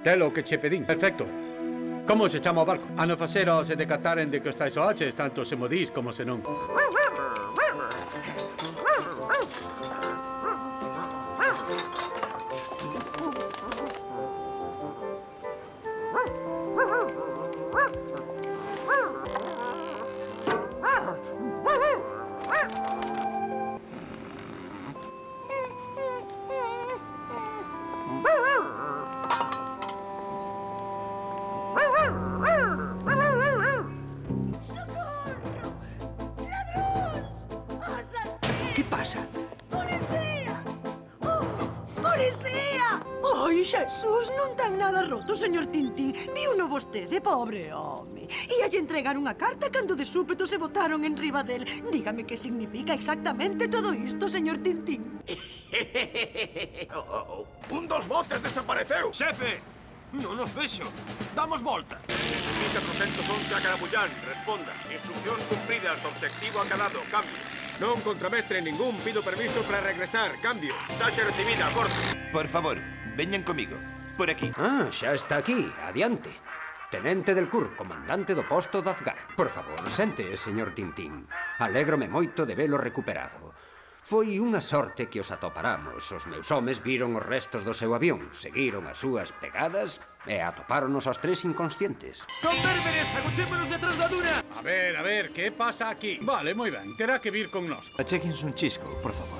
Telo que che pedín. Perfecto. Como se chama o barco? A non facer ao se decataren de que estáis oaches, tanto se mo dís como se non. Que pasa? Policía! Oh, policía! Ai, Xesús, non ten nada roto, señor Tintín. Viuno vostede, pobre home. Ia lle entregar unha carta cando de súpeto se botaron en riba del. Dígame que significa exactamente todo isto, señor Tintín. Un dos botes desapareceu. Xefe, non os vexo. Damos volta. 411 a Carabullán, responda. Instrucción cumprida, obxectivo acadado, cambio. Non contramestre ningún, pido permiso para regresar, cambio. Taxa recibida, corte. Por favor, veñan comigo. Por aquí. Ah, xa está aquí. Adiante. Tenente del CUR, comandante do posto de Azgar. Por favor, sente, señor Tintín. Alégrome moito de velo recuperado. Foi unha sorte que os atoparamos. Os meus homes viron os restos do seu avión, seguiron as súas pegadas e atopáronos aos tres inconscientes. Son bérberes, agochémonos detrás da duna. A ver, que pasa aquí? Vale, moi ben. Terá que vir con nós. Achéquense un chisco, por favor.